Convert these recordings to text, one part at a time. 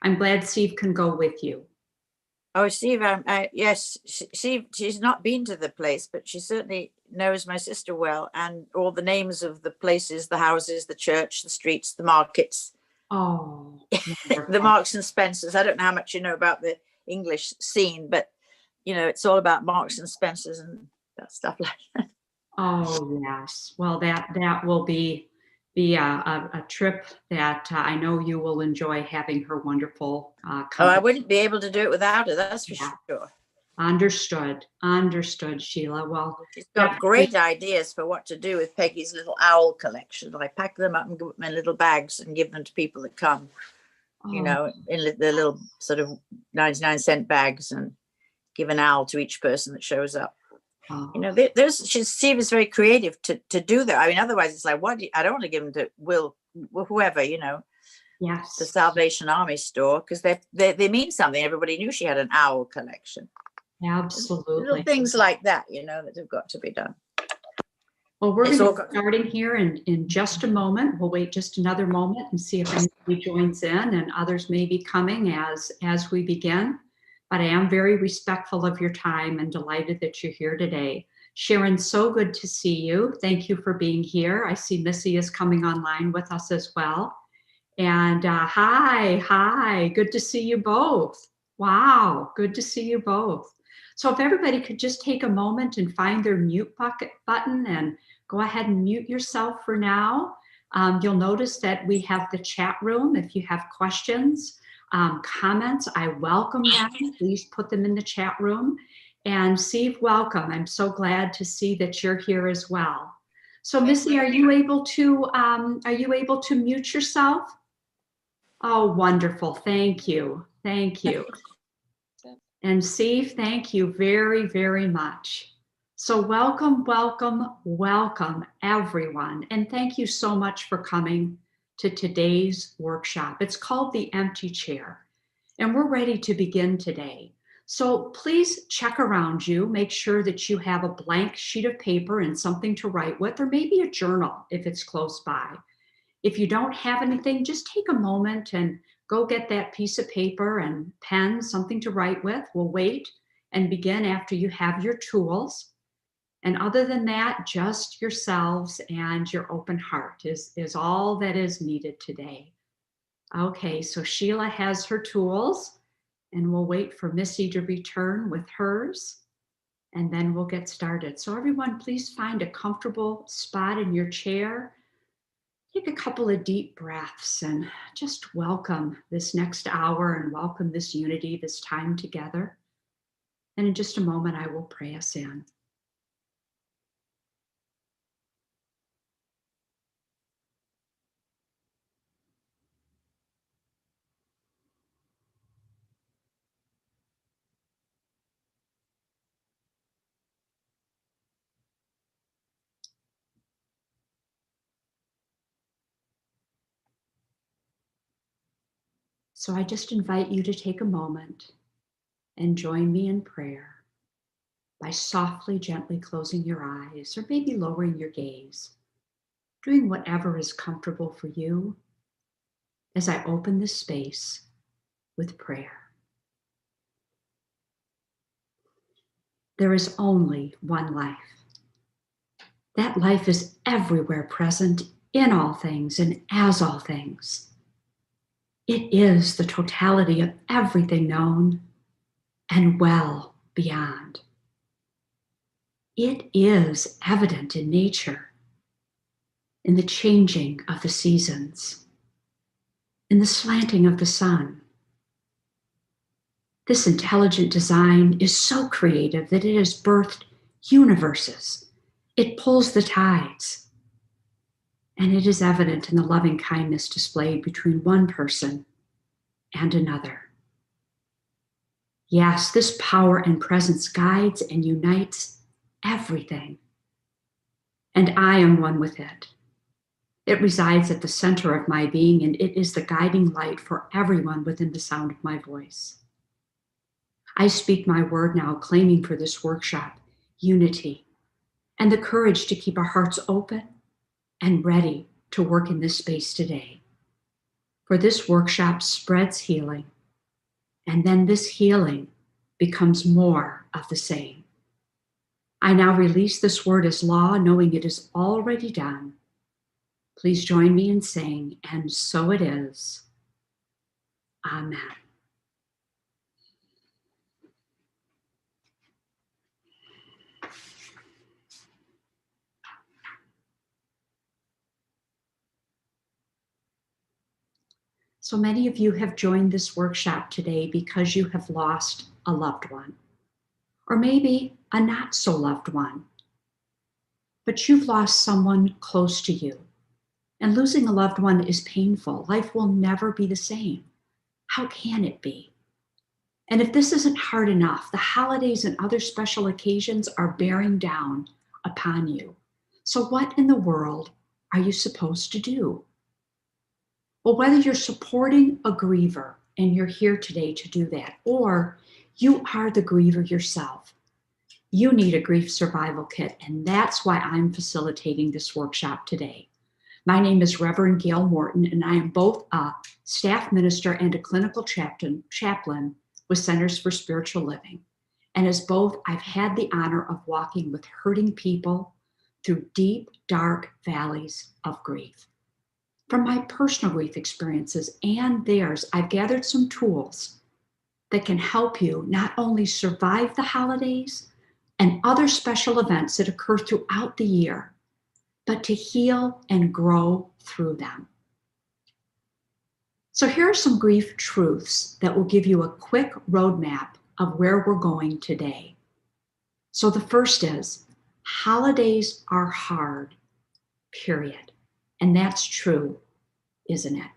I'm glad Steve can go with you. Oh, Steve, yes, she's not been to the place, but she certainly knows my sister well, and all the names of the places, the houses, the church, the streets, the markets. Oh, the Marks and Spencers. I don't know how much you know about the English scene, but it's all about Marks and Spencers and that stuff like that. Oh yes. Well, that will be a trip that I know you will enjoy having her wonderful company. Oh, I wouldn't be able to do it without her. That's for sure. Understood, Sheila. Well, she's got great ideas for what to do with Peggy's little owl collection. I pack them up and put them in little bags and give them to people that come. In the little sort of 99-cent bags, and give an owl to each person that shows up. Steve is very creative to do that. I mean, otherwise it's like, what? I don't want to give them to whoever, Yes. The Salvation Army store, because they mean something. Everybody knew she had an owl collection. Absolutely. Little things like that, that have got to be done. Well, we're going to be starting here in just a moment. We'll wait just another moment and see if anybody joins in, and others may be coming as we begin. But I am very respectful of your time and delighted that you're here today. Sharon, so good to see you. Thank you for being here. I see Missy is coming online with us as well. And hi, good to see you both. Wow, good to see you both. So if everybody could just take a moment and find their mute button and go ahead and mute yourself for now. You'll notice that we have the chat room. If you have questions, comments, I welcome them. Please put them in the chat room. And Steve, welcome. I'm so glad to see that you're here as well. So Missy, are you able to mute yourself? Oh, wonderful. Thank you. And Steve, thank you very, very much. So welcome everyone. And thank you so much for coming to today's workshop. It's called The Empty Chair, and we're ready to begin today. So please check around you, make sure that you have a blank sheet of paper and something to write with, or maybe a journal if it's close by. If you don't have anything, just take a moment and go get that piece of paper and pen, something to write with. We'll wait and begin after you have your tools. And other than that, just yourselves and your open heart is all that is needed today. Okay, so Sheila has her tools, and we'll wait for Missy to return with hers, and then we'll get started. So everyone, please find a comfortable spot in your chair. Take a couple of deep breaths and just welcome this next hour and welcome this unity, this time together. And in just a moment, I will pray us in. So I just invite you to take a moment and join me in prayer by softly, gently closing your eyes or maybe lowering your gaze, doing whatever is comfortable for you as I open this space with prayer. There is only one life. That life is everywhere present, in all things and as all things. It is the totality of everything known and well beyond. It is evident in nature, in the changing of the seasons, in the slanting of the sun. This intelligent design is so creative that it has birthed universes. It pulls the tides. And it is evident in the loving kindness displayed between one person and another. Yes, this power and presence guides and unites everything. And I am one with it. It resides at the center of my being, and it is the guiding light for everyone within the sound of my voice. I speak my word now, claiming for this workshop unity and the courage to keep our hearts open and ready to work in this space today. For this workshop spreads healing, and then this healing becomes more of the same. I now release this word as law, knowing it is already done. Please join me in saying, and so it is. Amen. So many of you have joined this workshop today because you have lost a loved one, or maybe a not so loved one. But you've lost someone close to you. And losing a loved one is painful. Life will never be the same. How can it be? And if this isn't hard enough, the holidays and other special occasions are bearing down upon you. So what in the world are you supposed to do? Well, whether you're supporting a griever and you're here today to do that, or you are the griever yourself, you need a grief survival kit, and that's why I'm facilitating this workshop today. My name is Reverend Gail Morton, and I am both a staff minister and a clinical chaplain with Centers for Spiritual Living. And as both, I've had the honor of walking with hurting people through deep, dark valleys of grief. From my personal grief experiences and theirs, I've gathered some tools that can help you not only survive the holidays and other special events that occur throughout the year, but to heal and grow through them. So here are some grief truths that will give you a quick roadmap of where we're going today. So the first is, holidays are hard, period. And that's true, isn't it?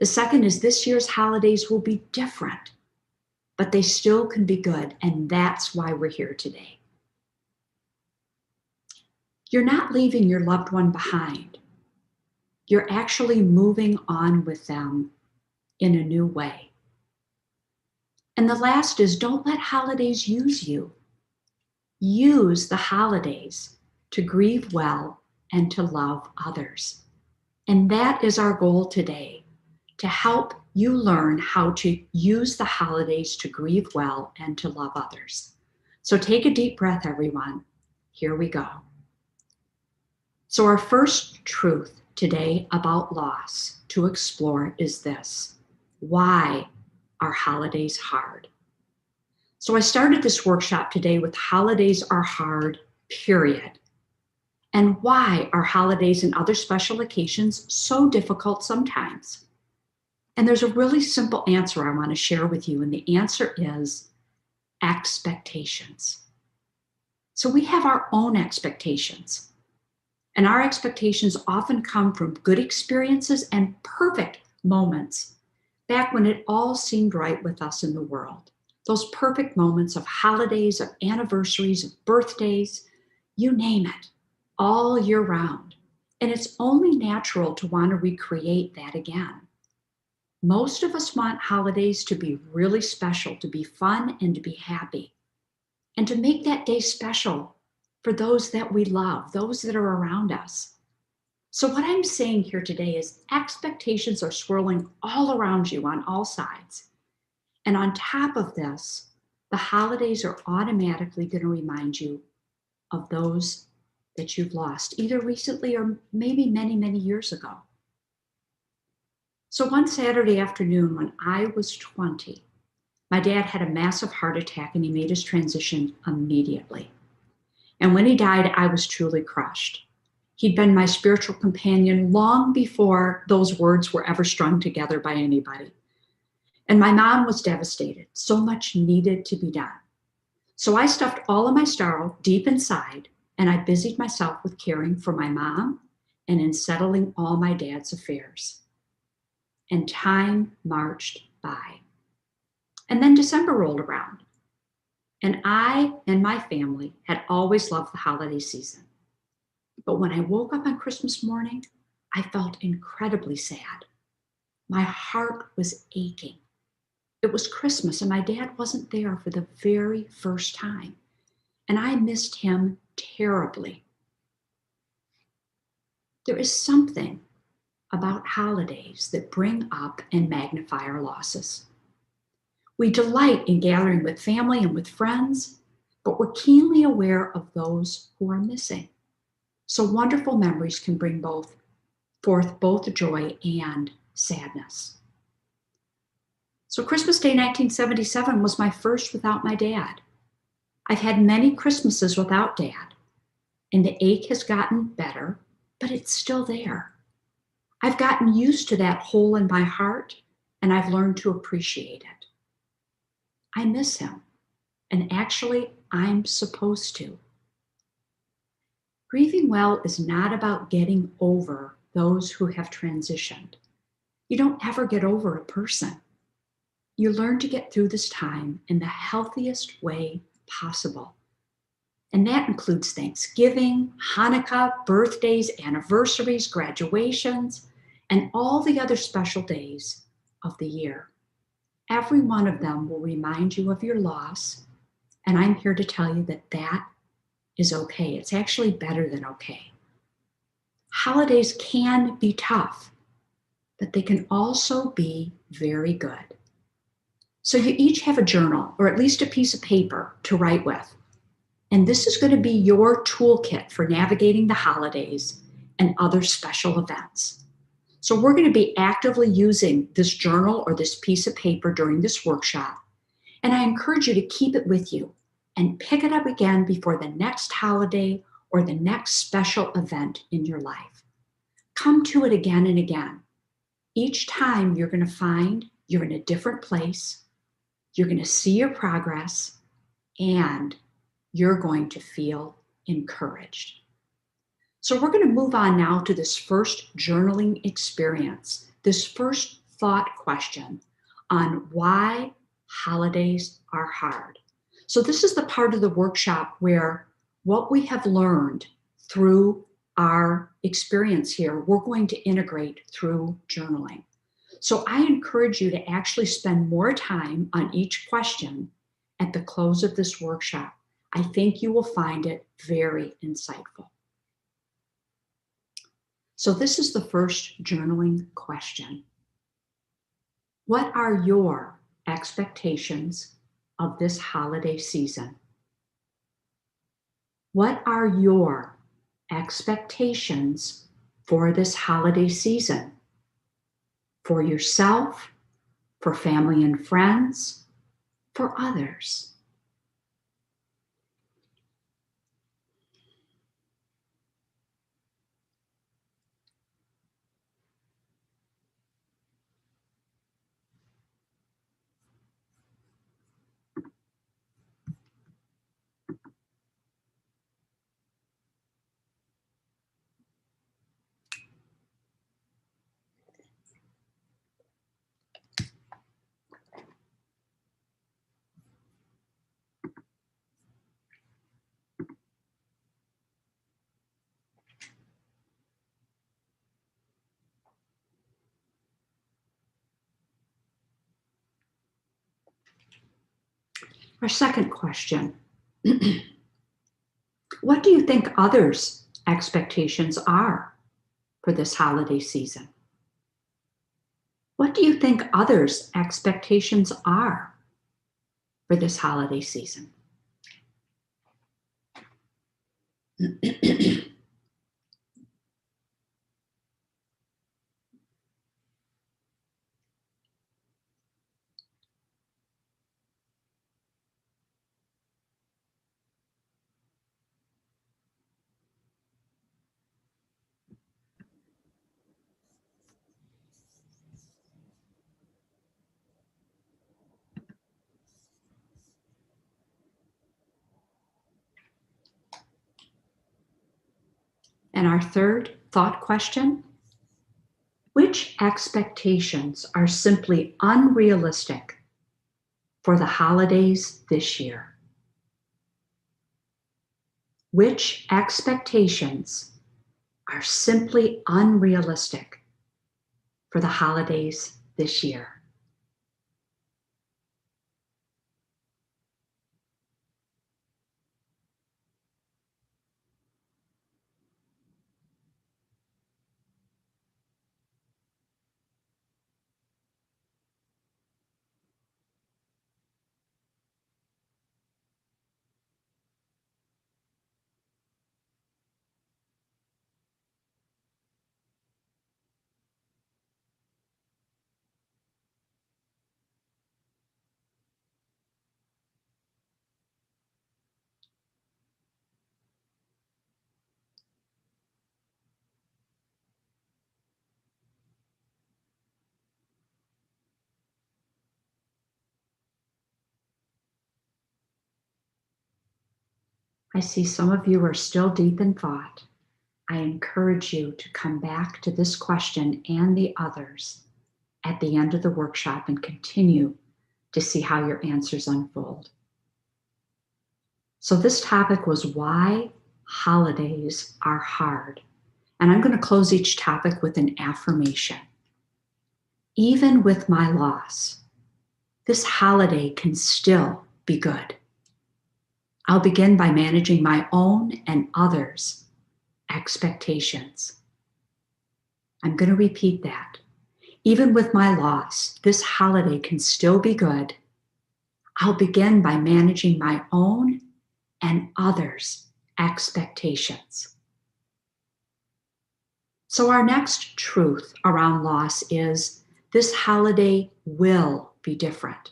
The second is, this year's holidays will be different, but they still can be good, and that's why we're here today. You're not leaving your loved one behind. You're actually moving on with them in a new way. And the last is, don't let holidays use you. Use the holidays to grieve well and to love others. And that is our goal today, to help you learn how to use the holidays to grieve well and to love others. So take a deep breath, everyone. Here we go. So our first truth today about loss to explore is this: why are holidays hard? So I started this workshop today with holidays are hard, period. And why are holidays and other special occasions so difficult sometimes? And there's a really simple answer I want to share with you, and the answer is expectations. So we have our own expectations. And our expectations often come from good experiences and perfect moments back when it all seemed right with us in the world. Those perfect moments of holidays, of anniversaries, of birthdays, you name it, all year round. And it's only natural to want to recreate that again. Most of us want holidays to be really special, to be fun and to be happy, and to make that day special for those that we love, those that are around us. So what I'm saying here today is expectations are swirling all around you on all sides. And on top of this, the holidays are automatically going to remind you of those that you've lost, either recently or maybe many, many years ago. So one Saturday afternoon when I was 20, my dad had a massive heart attack and he made his transition immediately. And when he died, I was truly crushed. He'd been my spiritual companion long before those words were ever strung together by anybody. And my mom was devastated. So much needed to be done. So I stuffed all of my sorrow deep inside, and I busied myself with caring for my mom and in settling all my dad's affairs. And time marched by. And then December rolled around. And I and my family had always loved the holiday season. But when I woke up on Christmas morning, I felt incredibly sad. My heart was aching. It was Christmas and my dad wasn't there for the very first time. And I missed him terribly. There is something about holidays that bring up and magnify our losses. We delight in gathering with family and with friends, but we're keenly aware of those who are missing. So wonderful memories can bring forth both joy and sadness. So Christmas Day 1977 was my first without my dad. I've had many Christmases without Dad, and the ache has gotten better, but it's still there. I've gotten used to that hole in my heart, and I've learned to appreciate it. I miss him, and actually, I'm supposed to. Grieving well is not about getting over those who have transitioned. You don't ever get over a person. You learn to get through this time in the healthiest way possible. And that includes Thanksgiving, Hanukkah, birthdays, anniversaries, graduations, and all the other special days of the year. Every one of them will remind you of your loss, and I'm here to tell you that that is okay. It's actually better than okay. Holidays can be tough, but they can also be very good. So you each have a journal, or at least a piece of paper to write with. And this is going to be your toolkit for navigating the holidays and other special events. So we're going to be actively using this journal or this piece of paper during this workshop. And I encourage you to keep it with you and pick it up again before the next holiday or the next special event in your life. Come to it again and again. Each time you're going to find you're in a different place. You're going to see your progress, and you're going to feel encouraged. So we're going to move on now to this first journaling experience, this first thought question on why holidays are hard. So this is the part of the workshop where what we have learned through our experience here, we're going to integrate through journaling. So I encourage you to actually spend more time on each question at the close of this workshop. I think you will find it very insightful. So this is the first journaling question. What are your expectations of this holiday season? What are your expectations for this holiday season? For yourself, for family and friends, for others. Our second question. What do you think others' expectations are for this holiday season? What do you think others' expectations are for this holiday season? And our third thought question, which expectations are simply unrealistic for the holidays this year? Which expectations are simply unrealistic for the holidays this year? I see some of you are still deep in thought. I encourage you to come back to this question and the others at the end of the workshop and continue to see how your answers unfold. So this topic was why holidays are hard. And I'm going to close each topic with an affirmation. Even with my loss, this holiday can still be good. I'll begin by managing my own and others' expectations. I'm going to repeat that. Even with my loss, this holiday can still be good. I'll begin by managing my own and others' expectations. So our next truth around loss is this holiday will be different.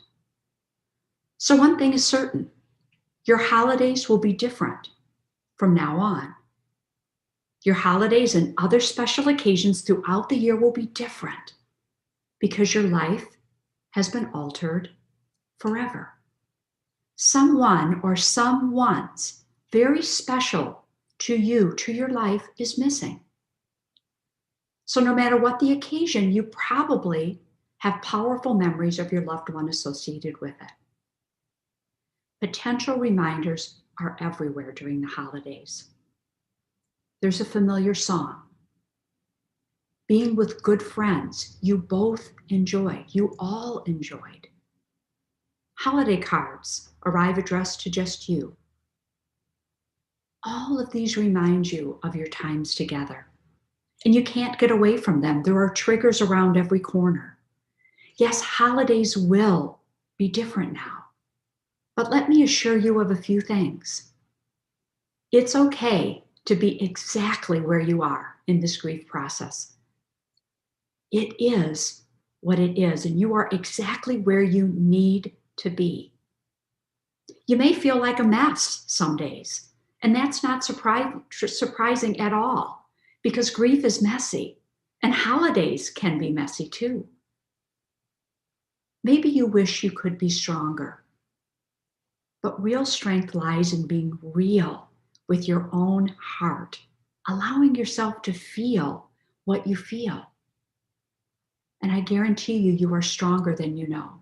So one thing is certain, your holidays will be different from now on. Your holidays and other special occasions throughout the year will be different because your life has been altered forever. Someone or someone's very special to you, to your life, is missing. So no matter what the occasion, you probably have powerful memories of your loved one associated with it. Potential reminders are everywhere during the holidays. There's a familiar song. Being with good friends you both enjoy, you all enjoyed. Holiday cards arrive addressed to just you. All of these remind you of your times together, and you can't get away from them. There are triggers around every corner. Yes, holidays will be different now, but let me assure you of a few things. It's okay to be exactly where you are in this grief process. It is what it is, and you are exactly where you need to be. You may feel like a mess some days, and that's not surprising at all, because grief is messy, and holidays can be messy too. Maybe you wish you could be stronger, but real strength lies in being real with your own heart, allowing yourself to feel what you feel. And I guarantee you, you are stronger than you know.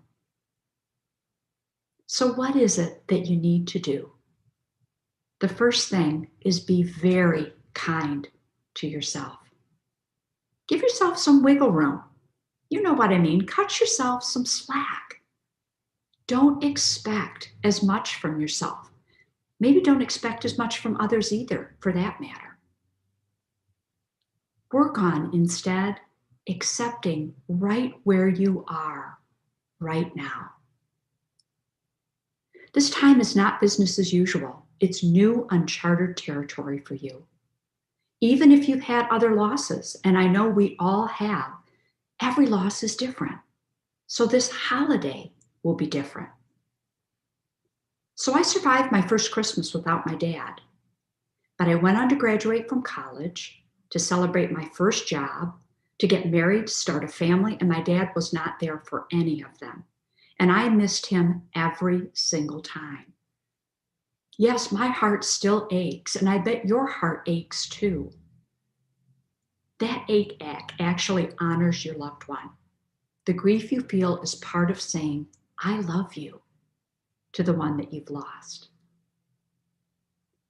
So what is it that you need to do? The first thing is be very kind to yourself. Give yourself some wiggle room. You know what I mean. Cut yourself some slack. Don't expect as much from yourself. Maybe don't expect as much from others either, for that matter. Work on, instead, accepting right where you are right now. This time is not business as usual. It's new, uncharted territory for you. Even if you've had other losses, and I know we all have, every loss is different. So this holiday will be different. So I survived my first Christmas without my dad, but I went on to graduate from college, to celebrate my first job, to get married, to start a family, and my dad was not there for any of them. And I missed him every single time. Yes, my heart still aches, and I bet your heart aches too. That ache actually honors your loved one. The grief you feel is part of saying, I love you, to the one that you've lost.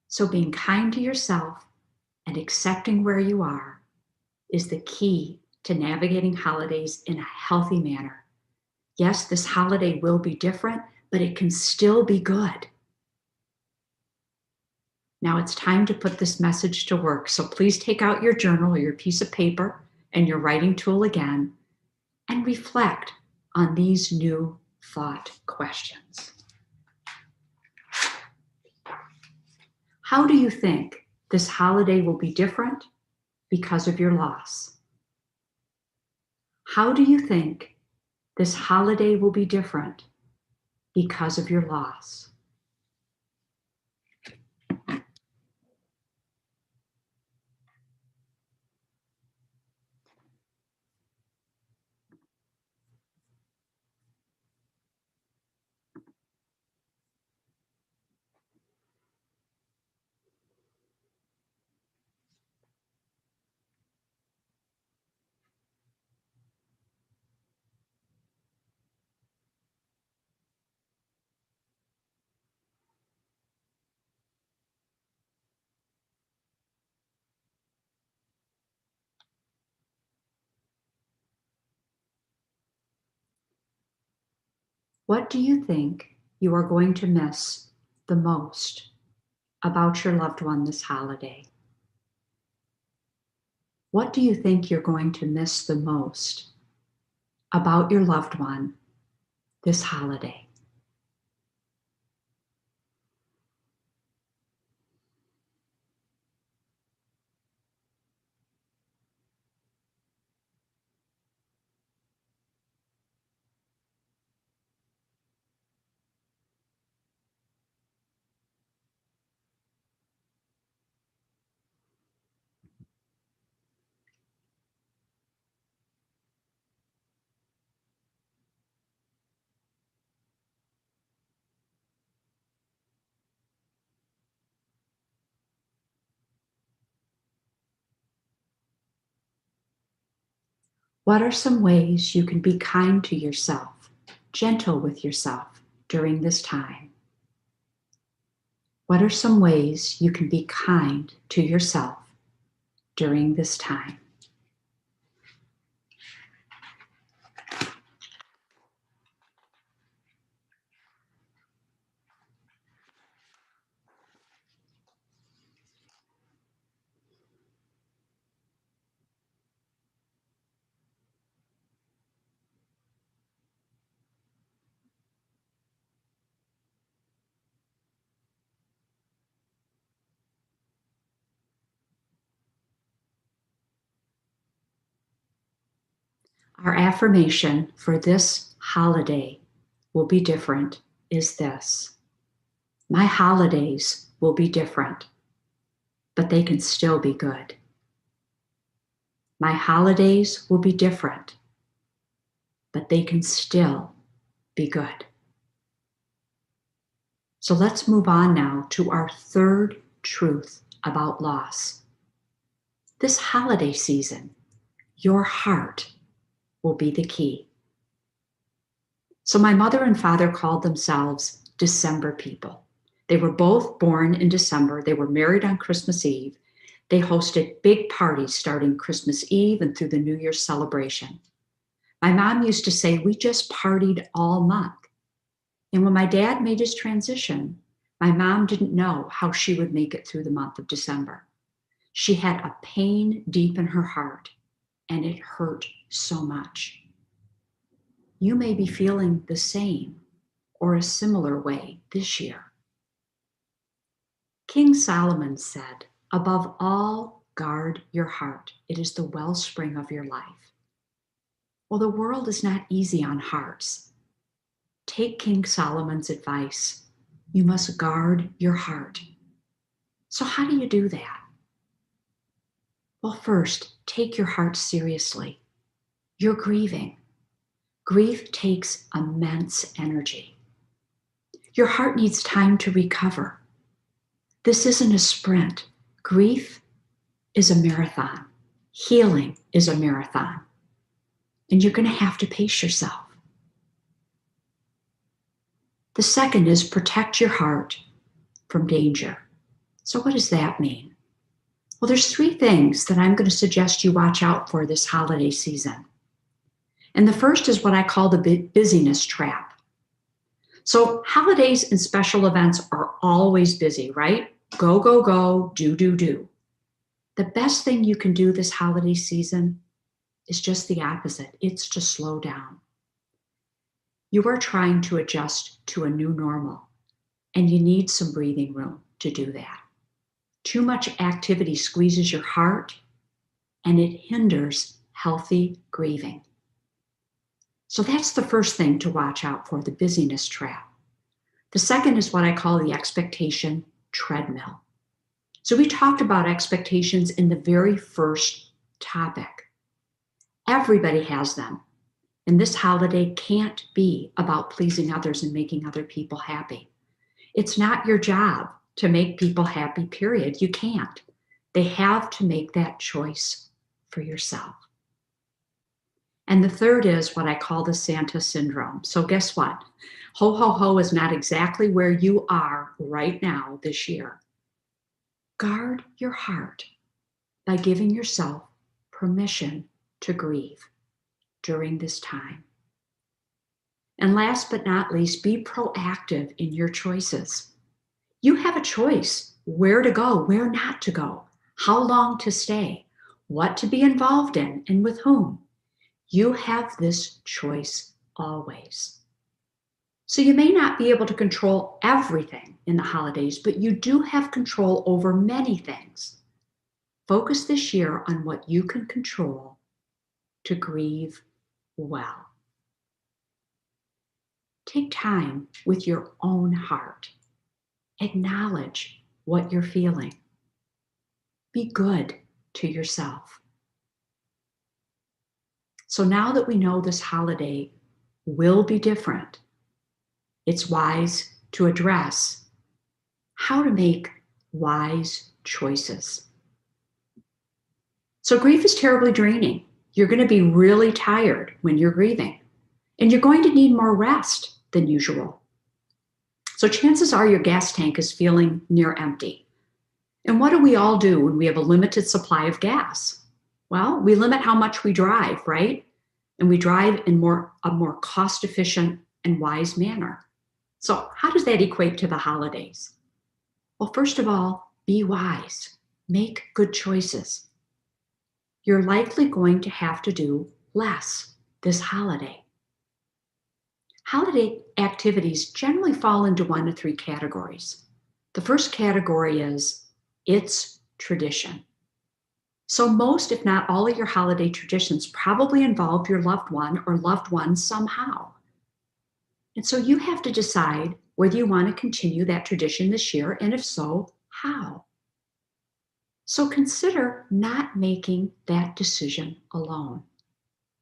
So being kind to yourself and accepting where you are is the key to navigating holidays in a healthy manner. Yes, this holiday will be different, but it can still be good. Now it's time to put this message to work. So please take out your journal or your piece of paper and your writing tool again and reflect on these new thought questions. How do you think this holiday will be different because of your loss? How do you think this holiday will be different because of your loss? What do you think you are going to miss the most about your loved one this holiday? What do you think you're going to miss the most about your loved one this holiday? What are some ways you can be kind to yourself, gentle with yourself during this time? What are some ways you can be kind to yourself during this time? Our affirmation for this holiday will be different is this: my holidays will be different, but they can still be good. My holidays will be different, but they can still be good. So let's move on now to our third truth about loss. This holiday season, your heart will be the key. So my mother and father called themselves December people. They were both born in December. They were married on Christmas Eve. They hosted big parties starting Christmas Eve and through the New Year's celebration. My mom used to say, we just partied all month. And when my dad made his transition, my mom didn't know how she would make it through the month of December. She had a pain deep in her heart, and it hurt so much. You may be feeling the same or a similar way this year. King Solomon said, above all, guard your heart. It is the wellspring of your life. Well, the world is not easy on hearts. Take King Solomon's advice. You must guard your heart. So how do you do that? Well, first, take your heart seriously. You're grieving. Grief takes immense energy. Your heart needs time to recover. This isn't a sprint. Grief is a marathon. Healing is a marathon. And you're going to have to pace yourself. The second is protect your heart from danger. So what does that mean? Well, there's three things that I'm going to suggest you watch out for this holiday season. And the first is what I call the busyness trap. So holidays and special events are always busy, right? Go, go, go, do, do, do. The best thing you can do this holiday season is just the opposite. It's to slow down. You are trying to adjust to a new normal, and you need some breathing room to do that. Too much activity squeezes your heart, and it hinders healthy grieving. So that's the first thing to watch out for, the busyness trap. The second is what I call the expectation treadmill. So we talked about expectations in the very first topic. Everybody has them. And this holiday can't be about pleasing others and making other people happy. It's not your job to make people happy, period. You can't. They have to make that choice for yourself. And the third is what I call the Santa syndrome. So guess what? Ho, ho, ho is not exactly where you are right now this year. Guard your heart by giving yourself permission to grieve during this time. And last but not least, be proactive in your choices. You have a choice where to go, where not to go, how long to stay, what to be involved in, and with whom. You have this choice always. So you may not be able to control everything in the holidays, but you do have control over many things. Focus this year on what you can control to grieve well. Take time with your own heart. Acknowledge what you're feeling. Be good to yourself. So now that we know this holiday will be different, it's wise to address how to make wise choices. So grief is terribly draining. You're going to be really tired when you're grieving, and you're going to need more rest than usual. So chances are your gas tank is feeling near empty. And what do we all do when we have a limited supply of gas? Well, we limit how much we drive, right? And we drive in a more cost-efficient and wise manner. So how does that equate to the holidays? Well, first of all, be wise. Make good choices. You're likely going to have to do less this holiday. Holiday activities generally fall into 1 of 3 categories. The first category is it's tradition. So most, if not all of your holiday traditions probably involve your loved one or loved ones somehow. And so you have to decide whether you want to continue that tradition this year, and if so, how. So consider not making that decision alone.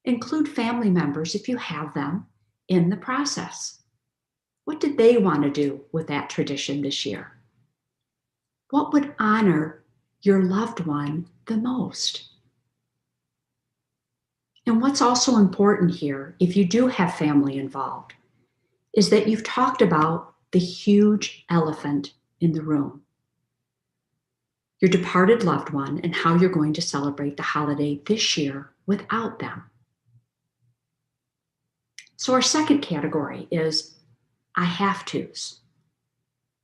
Include family members, if you have them, in the process. What did they want to do with that tradition this year? What would honor your loved one the most? And what's also important here, if you do have family involved, is that you've talked about the huge elephant in the room, your departed loved one, and how you're going to celebrate the holiday this year without them. So our second category is I have tos.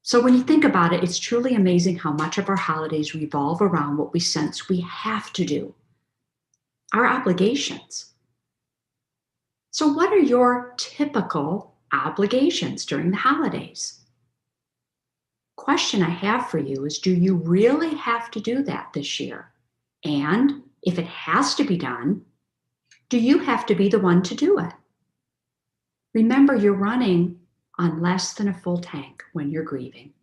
So when you think about it, it's truly amazing how much of our holidays revolve around what we sense we have to do, our obligations. So what are your typical obligations during the holidays? Question I have for you is, do you really have to do that this year? And if it has to be done, do you have to be the one to do it? Remember, you're running on less than a full tank when you're grieving.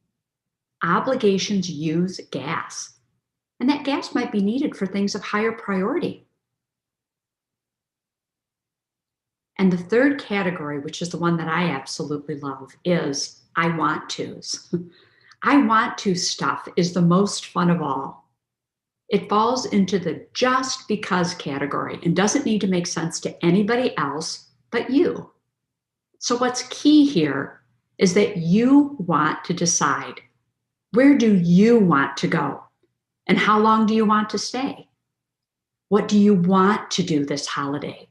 Obligations use gas, and that gas might be needed for things of higher priority. And the third category, which is the one that I absolutely love, is I want tos. I want to stuff is the most fun of all. It falls into the just because category and doesn't need to make sense to anybody else but you. So what's key here is that you want to decide, where do you want to go? And how long do you want to stay? What do you want to do this holiday?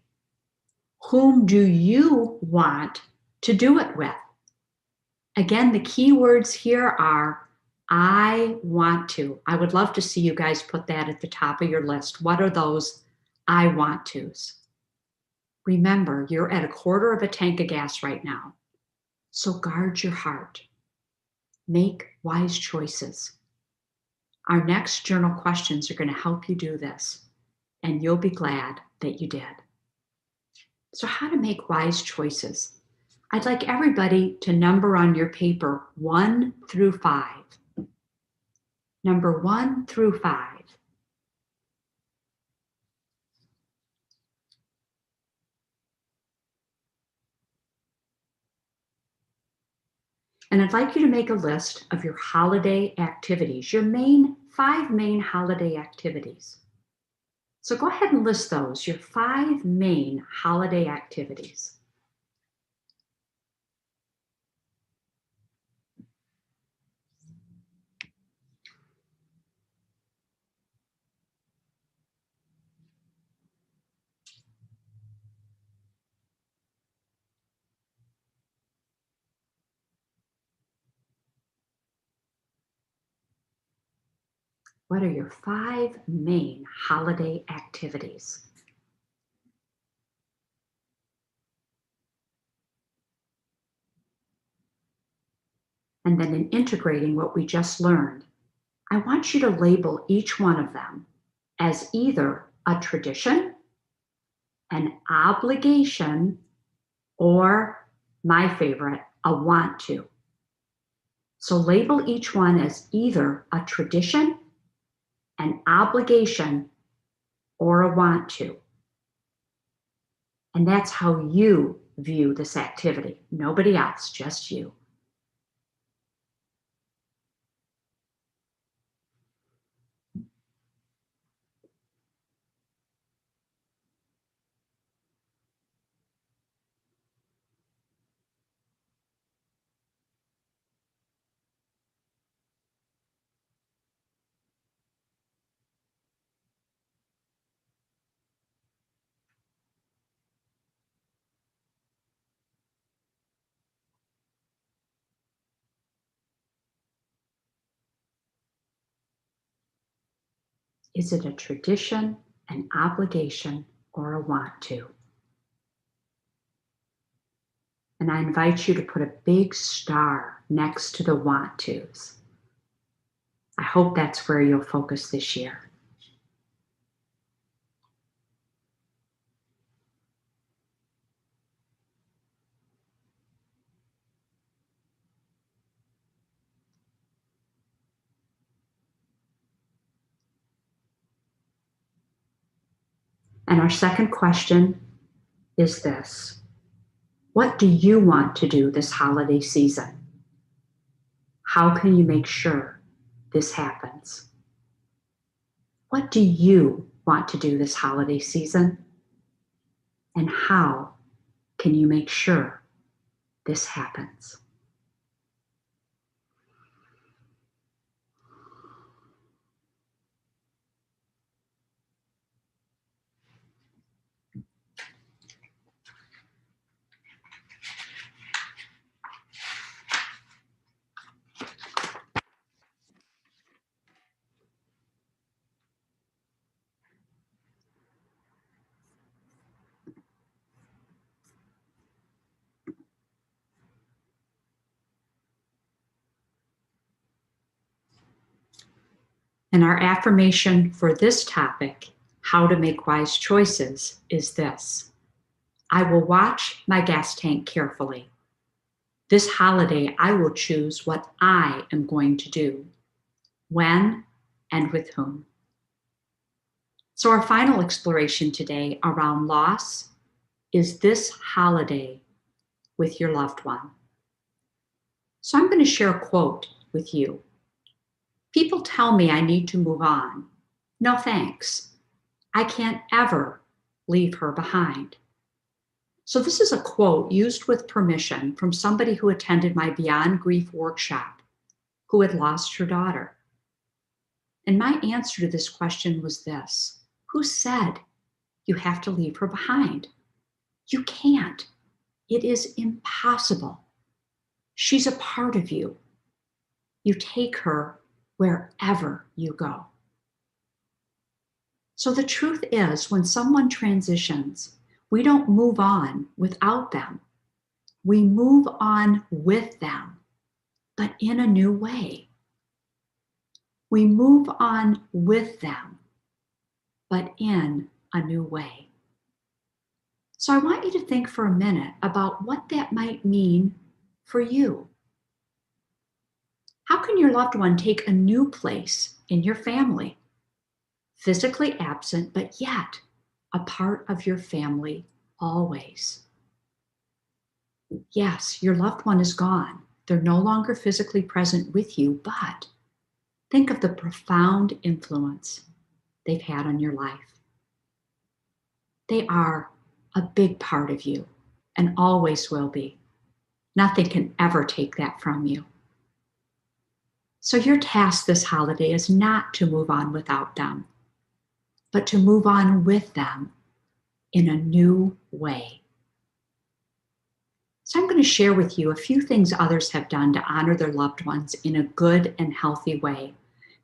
Whom do you want to do it with? Again, the key words here are I want to. I would love to see you guys put that at the top of your list. What are those I want tos? Remember, you're at a quarter of a tank of gas right now. So guard your heart. Make wise choices. Our next journal questions are going to help you do this, and you'll be glad that you did. So how to make wise choices? I'd like everybody to number on your paper 1 through 5. Number 1 through 5. And I'd like you to make a list of your holiday activities, your 5 main holiday activities. So go ahead and list those, your 5 main holiday activities. What are your 5 main holiday activities? And then in integrating what we just learned, I want you to label each one of them as either a tradition, an obligation, or my favorite, a want to. So label each one as either a tradition, an obligation, or a want to. And that's how you view this activity. Nobody else, just you. Is it a tradition, an obligation, or a want to? And I invite you to put a big star next to the want tos. I hope that's where you'll focus this year. And our second question is this: what do you want to do this holiday season? How can you make sure this happens? What do you want to do this holiday season? And how can you make sure this happens? And our affirmation for this topic, how to make wise choices, is this: I will watch my gas tank carefully. This holiday, I will choose what I am going to do, when, and with whom. So, our final exploration today around loss is this holiday with your loved one. So, I'm going to share a quote with you. People tell me I need to move on. No thanks. I can't ever leave her behind. So, this is a quote used with permission from somebody who attended my Beyond Grief workshop who had lost her daughter. And my answer to this question was this: who said you have to leave her behind? You can't. It is impossible. She's a part of you. You take her wherever you go. So the truth is, when someone transitions, we don't move on without them. We move on with them, but in a new way. We move on with them, but in a new way. So I want you to think for a minute about what that might mean for you. How can your loved one take a new place in your family? Physically absent, but yet a part of your family always. Yes, your loved one is gone. They're no longer physically present with you, but think of the profound influence they've had on your life. They are a big part of you and always will be. Nothing can ever take that from you. So your task this holiday is not to move on without them, but to move on with them in a new way. So I'm going to share with you a few things others have done to honor their loved ones in a good and healthy way,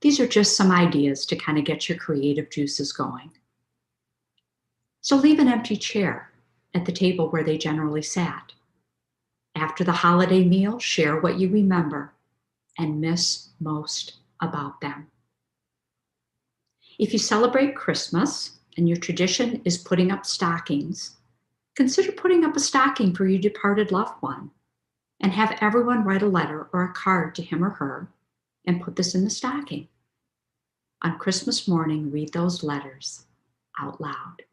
These are just some ideas to kind of get your creative juices going. So leave an empty chair at the table where they generally sat. After the holiday meal, share what you remember and miss most about them. If you celebrate Christmas and your tradition is putting up stockings, consider putting up a stocking for your departed loved one and have everyone write a letter or a card to him or her and put this in the stocking. On Christmas morning, read those letters out loud.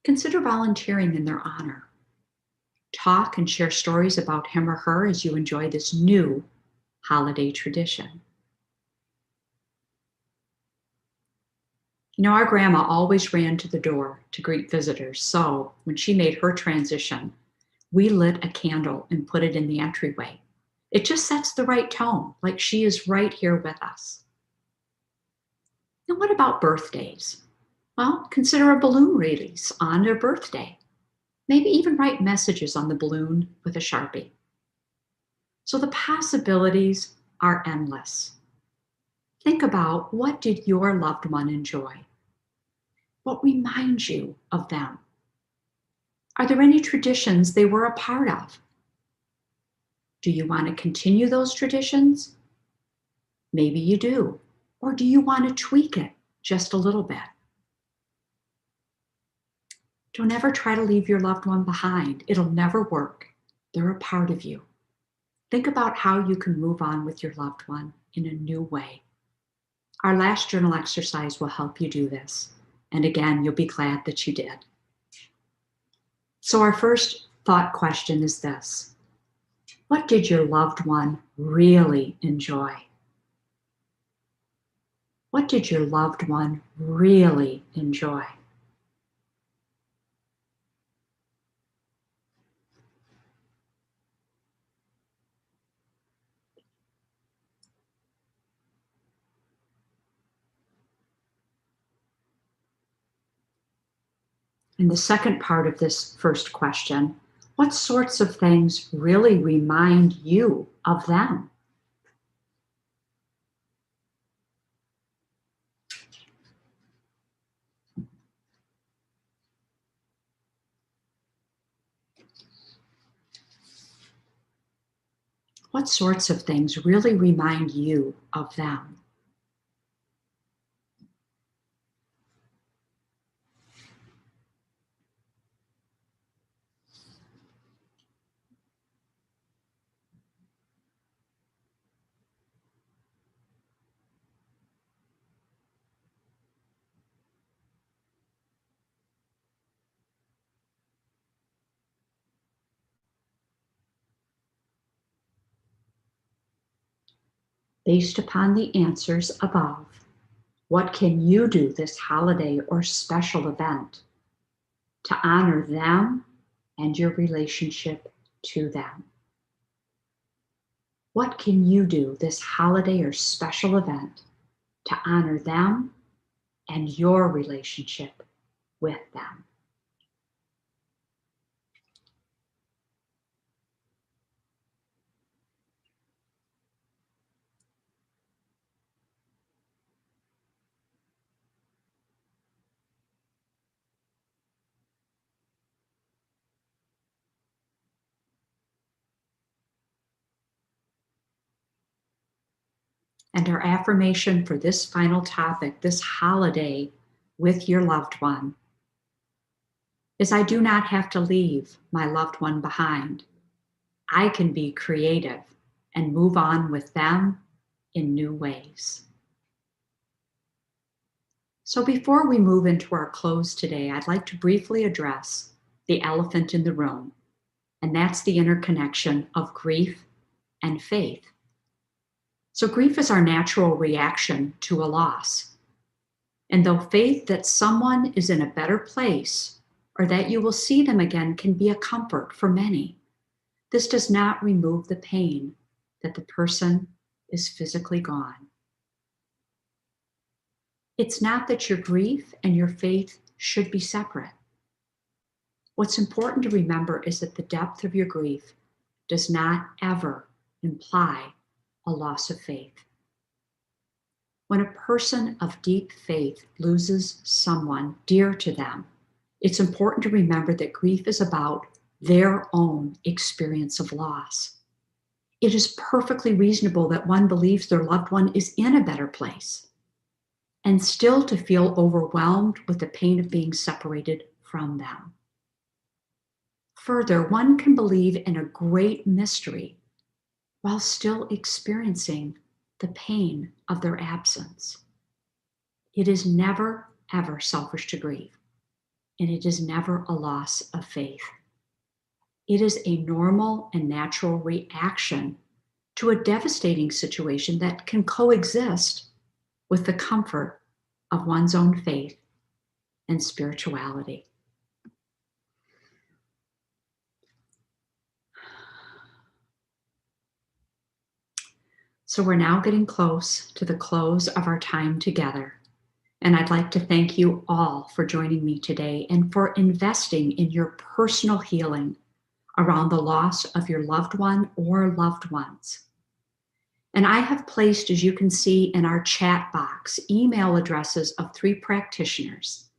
Consider volunteering in their honor. Talk and share stories about him or her as you enjoy this new holiday tradition. You know, our grandma always ran to the door to greet visitors, so when she made her transition, we lit a candle and put it in the entryway. It just sets the right tone, like she is right here with us. And what about birthdays? Well, consider a balloon release on their birthday. Maybe even write messages on the balloon with a Sharpie. So the possibilities are endless. Think about, what did your loved one enjoy? What reminds you of them? Are there any traditions they were a part of? Do you want to continue those traditions? Maybe you do. Or do you want to tweak it just a little bit? Don't ever try to leave your loved one behind. It'll never work. They're a part of you. Think about how you can move on with your loved one in a new way. Our last journal exercise will help you do this. And again, you'll be glad that you did. So our first thought question is this: what did your loved one really enjoy? What did your loved one really enjoy? And the second part of this first question: what sorts of things really remind you of them? What sorts of things really remind you of them? Based upon the answers above, what can you do this holiday or special event to honor them and your relationship to them? What can you do this holiday or special event to honor them and your relationship with them? And our affirmation for this final topic, this holiday with your loved one, is: I do not have to leave my loved one behind. I can be creative and move on with them in new ways. So before we move into our close today, I'd like to briefly address the elephant in the room, and that's the interconnection of grief and faith. So grief is our natural reaction to a loss. And though faith that someone is in a better place or that you will see them again can be a comfort for many, this does not remove the pain that the person is physically gone. It's not that your grief and your faith should be separate. What's important to remember is that the depth of your grief does not ever imply a loss of faith. When a person of deep faith loses someone dear to them, it's important to remember that grief is about their own experience of loss. It is perfectly reasonable that one believes their loved one is in a better place and still to feel overwhelmed with the pain of being separated from them. Further, one can believe in a great mystery while still experiencing the pain of their absence. It is never, ever selfish to grieve, and it is never a loss of faith. It is a normal and natural reaction to a devastating situation that can coexist with the comfort of one's own faith and spirituality. So we're now getting close to the close of our time together. And I'd like to thank you all for joining me today and for investing in your personal healing around the loss of your loved one or loved ones. And I have placed, as you can see in our chat box, email addresses of 3 practitioners.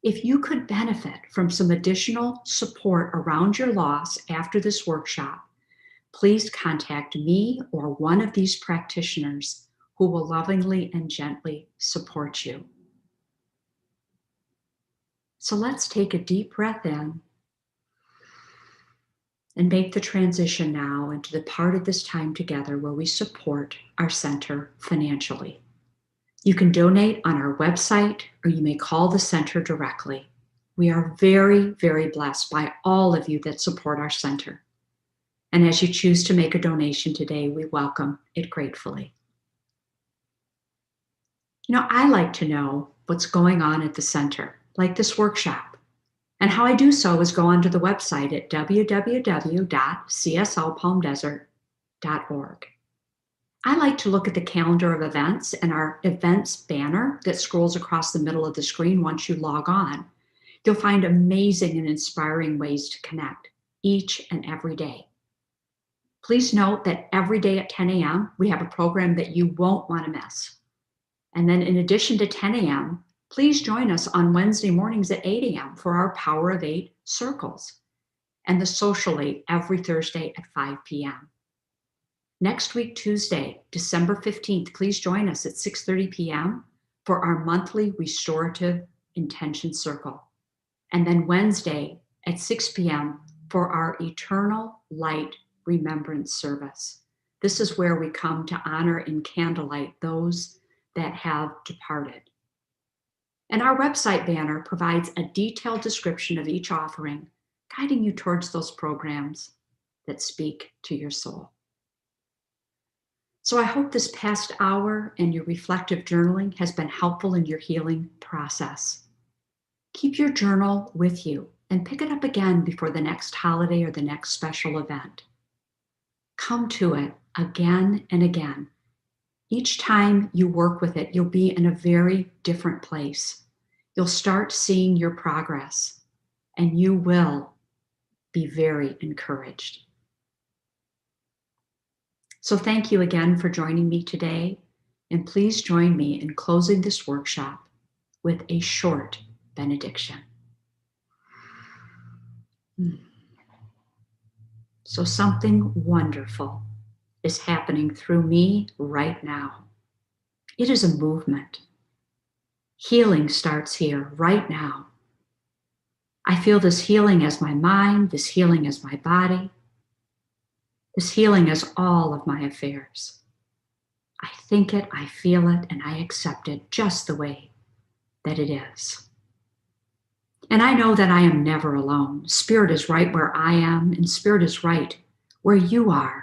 If you could benefit from some additional support around your loss after this workshop, please contact me or one of these practitioners who will lovingly and gently support you. So let's take a deep breath in and make the transition now into the part of this time together where we support our center financially. You can donate on our website, or you may call the center directly. We are very, very blessed by all of you that support our center. And as you choose to make a donation today, we welcome it gratefully. You know, I like to know what's going on at the center, like this workshop. And how I do so is go onto the website at www.cslpalmdesert.org. I like to look at the calendar of events and our events banner that scrolls across the middle of the screen once you log on. You'll find amazing and inspiring ways to connect each and every day. Please note that every day at 10 a.m., we have a program that you won't want to miss. And then in addition to 10 a.m., please join us on Wednesday mornings at 8 a.m. for our Power of 8 circles and the Social 8 every Thursday at 5 p.m. Next week, Tuesday, December 15th, please join us at 6:30 p.m. for our monthly Restorative Intention Circle. And then Wednesday at 6 p.m. for our Eternal Light Remembrance Service. This is where we come to honor in candlelight those that have departed. And our website banner provides a detailed description of each offering, guiding you towards those programs that speak to your soul. So I hope this past hour and your reflective journaling has been helpful in your healing process. Keep your journal with you and pick it up again before the next holiday or the next special event. Come to it again and again. Each time you work with it, you'll be in a very different place. You'll start seeing your progress, and you will be very encouraged. So thank you again for joining me today, and please join me in closing this workshop with a short benediction. So something wonderful is happening through me right now. It is a movement. Healing starts here right now. I feel this healing as my mind, this healing as my body, this healing as all of my affairs. I think it, I feel it, and I accept it just the way that it is. And I know that I am never alone. Spirit is right where I am, and Spirit is right where you are.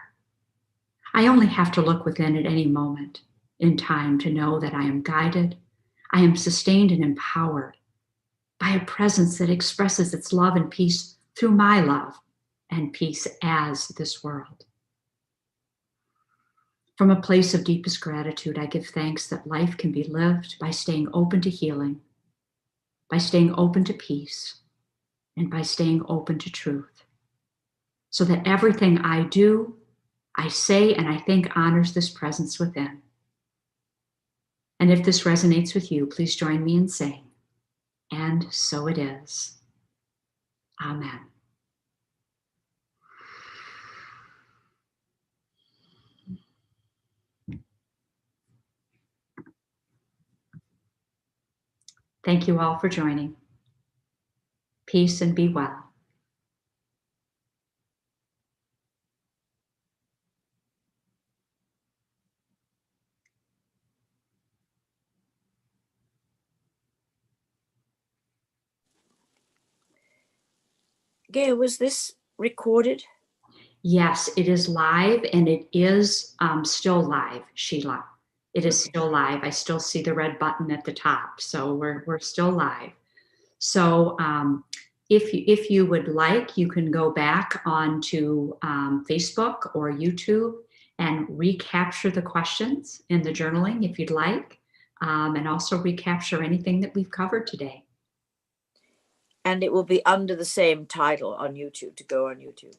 I only have to look within at any moment in time to know that I am guided, I am sustained and empowered by a presence that expresses its love and peace through my love and peace as this world. From a place of deepest gratitude, I give thanks that life can be lived by staying open to healing, by staying open to peace, and by staying open to truth, so that everything I do, I say and I think honors this presence within. And if this resonates with you, please join me in saying, and so it is. Amen. Thank you all for joining. Peace and be well. Gail, was this recorded? Yes, it is live, and it is still live, Sheila. It is still live. I still see the red button at the top, so we're still live. So if you would like, you can go back onto Facebook or YouTube and recapture the questions in the journaling if you'd like, and also recapture anything that we've covered today. And it will be under the same title on YouTube, to go on YouTube.